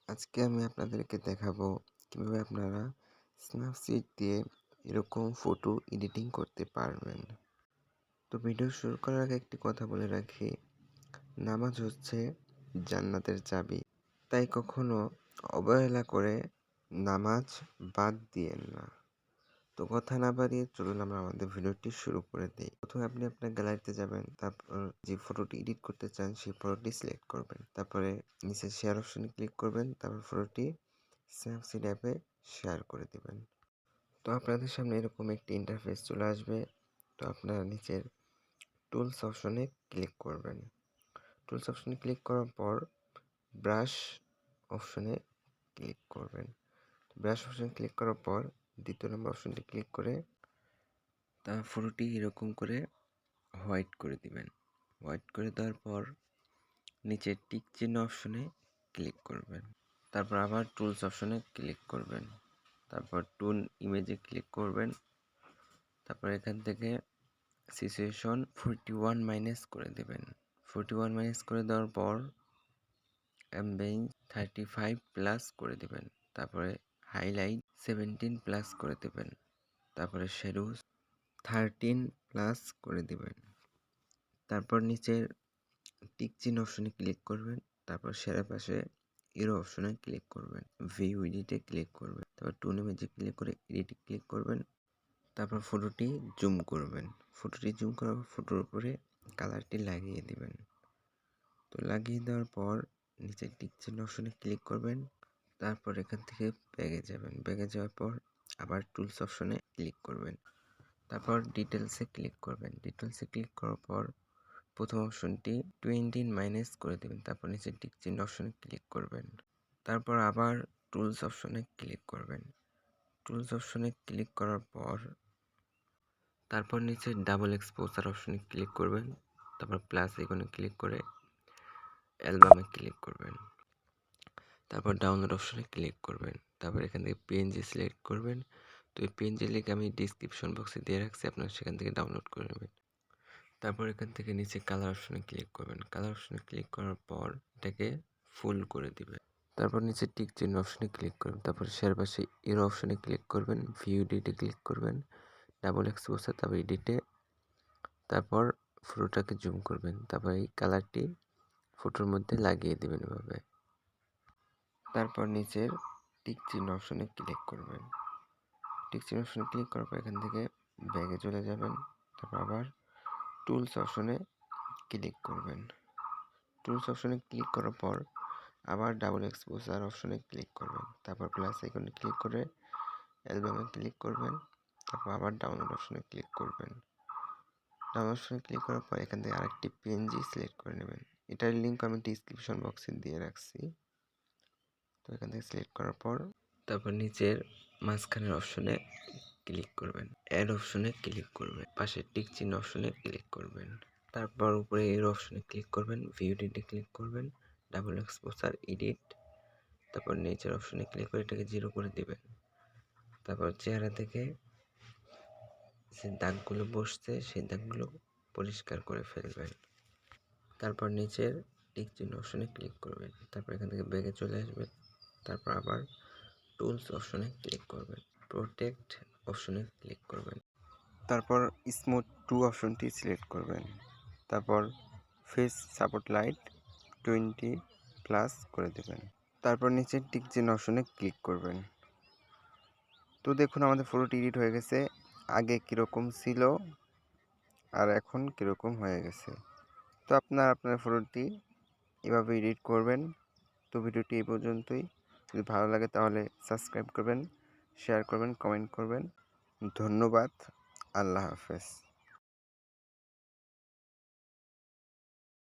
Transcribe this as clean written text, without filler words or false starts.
আজকে আমি আপনাদেরকে দেখাবো কিভাবে আপনারা স্ন্যাপসিড দিয়ে এরকম ফটো এডিটিং করতে পারবেন। তো ভিডিও শুরু করার আগে একটি কথা বলে রাখি, নামাজ হচ্ছে জান্নাতের চাবি, তাই কখনো অবহেলা করে নামাজ বাদ দিয়েন না। তো কথা না বাড়িয়ে চলুন আমরা আমাদের ভিডিওটি শুরু করে দিই। প্রথমে আপনি আপনার গ্যালারিতে যাবেন, তারপর যে ফটোটি এডিট করতে চান সেই ফটোটি সিলেক্ট করবেন, তারপরে নিচে শেয়ার অপশনে ক্লিক করবেন, তারপর ফটোটি স্ন্যাপসিড অ্যাপে শেয়ার করে দিবেন। তো আপনাদের সামনে এরকম একটি ইন্টারফেস চলে আসবে। তো আপনারা নিচের টুলস অপশনে ক্লিক করবেন। টুলস অপশনে ক্লিক করার পর ব্রাশ অপশনে ক্লিক করবেন। ব্রাশ অপশনে ক্লিক করার পর দ্বিতীয় নম্বর অপশনটি ক্লিক করে তার ফটোটি এরকম করে হোয়াইট করে দিবেন। হোয়াইট করে দেওয়ার পর নিচে টিক চিহ্ন অপশনে ক্লিক করবেন, তারপর আবার টুলস অপশনে ক্লিক করবেন, তারপর টুন ইমেজে ক্লিক করবেন, তারপর এখান থেকে সিচুয়েশন 41 মাইনাস করে দেবেন। 41 মাইনাস করে দেওয়ার পর অ্যাম্বিয়েন্স 35 প্লাস করে দেবেন, তারপরে হাইলাইট 17 প্লাস করে দেবেন, তারপরে শ্যাডোজ 13 প্লাস করে দেবেন। তারপর নিচের টিক চিহ্ন অপশনে ক্লিক করবেন, তারপর সেরা পাশে এরো অপশনে ক্লিক করবেন, ভিউ এডিটে ক্লিক করবেন, তারপর টুন ইমেজে ক্লিক করে এডিটে ক্লিক করবেন, তারপর ফটোটি জুম করবেন। ফটোটি জুম করার পর ফটোর উপরে কালারটি লাগিয়ে দিবেন। তো লাগিয়ে দেওয়ার পর নিচের টিক চিহ্ন অপশনে ক্লিক করবেন, তারপর এখান থেকে ব্যাগে যাবেন। ব্যাগে যাওয়ার পর আবার টুলস অপশনে ক্লিক করবেন, তারপর ডিটেলসে ক্লিক করবেন। ডিটেলসে ক্লিক করার পর প্রথম অপশনটি 20 মাইনাস করে দেবেন, তারপর নিচে টিক চিহ্ন অপশনে ক্লিক করবেন, তারপর আবার টুলস অপশনে ক্লিক করবেন। টুলস অপশনে ক্লিক করার পর তারপর নিচে ডাবল এক্সপোজার অপশনে ক্লিক করবেন, তারপর প্লাস আইকনে ক্লিক করে অ্যালবামে ক্লিক করবেন, তারপর ডাউনলোড অপশনে ক্লিক করবেন, তারপর এখান থেকে পিএনজি সিলেক্ট করবেন। তো এই পিএনজি লিঙ্ক আমি ডিসক্রিপশন বক্সে দিয়ে রাখছি, আপনারা সেখান থেকে ডাউনলোড করে নেবেন। তারপর এখান থেকে নিচে কালার অপশনে ক্লিক করবেন। কালার অপশনে ক্লিক করার পর এটাকে ফুল করে দিবেন, তারপর নিচে টিক চিহ্ন অপশনে ক্লিক করবেন, তারপর শেয়ার পাশে এরো অপশনে ক্লিক করবেন, ভিউ এডিটে ক্লিক করবেন, ডাবল এক্সপোজার, তারপর এডিটে, তারপর ফটোটাকে জুম করবেন, তারপর এই কালারটি ফটোর মধ্যে লাগিয়ে দেবেন এভাবে। তারপর নিচের টিক চিহ্ন অপশনে ক্লিক করবেন। টিক চিহ্ন অপশনে ক্লিক করার পর এখান থেকে ব্যাগে চলে যাবেন, তারপর আবার টুলস অপশনে ক্লিক করবেন। টুলস অপশনে ক্লিক করার পর আবার ডাবল এক্সপোজার অপশনে ক্লিক করবেন, তারপর প্লাস আইকনে ক্লিক করে অ্যালবামে ক্লিক করবেন, তারপর আবার ডাউনলোড অপশনে ক্লিক করবেন। ডাউনলোড অপশনে ক্লিক করার পর এখান থেকে আরেকটি পিএনজি সিলেক্ট করে নেবেন। এটার লিঙ্ক আমি ডিসক্রিপশন বক্সে দিয়ে রাখছি। তো এখান থেকে সিলেক্ট করার পর তারপর নিচের মাঝখানের অপশনে ক্লিক করবেন, অ্যাড অপশনে ক্লিক করবেন, পাশে টিক চিহ্ন অপশনে ক্লিক করবেন, তারপর উপরে এর অপশনে ক্লিক করবেন, ভিউ এডিটে ক্লিক করবেন, ডাবল এক্সপোজার এডিট, তারপর নিচের অপশনে ক্লিক করে এটাকে 0 করে দিবেন, তারপর চেহারা থেকে যে দাগগুলো বসছে সেই দাগগুলো পরিষ্কার করে ফেলবেন, তারপর নিচের টিক চিহ্ন অপশনে ক্লিক করবেন, তারপর এখান থেকে ব্যাগে চলে আসবেন, তারপর আবার টুলস অপশনে ক্লিক করবেন, প্রোটেক্ট অপশনে ক্লিক করবেন, তারপর স্মুথ 2 অপশনটি সিলেক্ট করবেন, তারপর ফেস সাপোর্ট লাইট 20 প্লাস করে দেবেন, তারপর নিচে টিক চিহ্ন অপশনে ক্লিক করবেন। তো দেখুন আমাদের ফটোটি এডিট হয়ে গেছে। আগে কীরকম ছিল আর এখন কীরকম হয়ে গেছে। তো আপনার ফটোটি এভাবে এডিট করবেন। তো ভিডিওটি এই পর্যন্তই। যদি ভালো লাগে তাহলে সাবস্ক্রাইব করবেন, শেয়ার করবেন, কমেন্ট করবেন। ধন্যবাদ। আল্লাহ হাফেজ।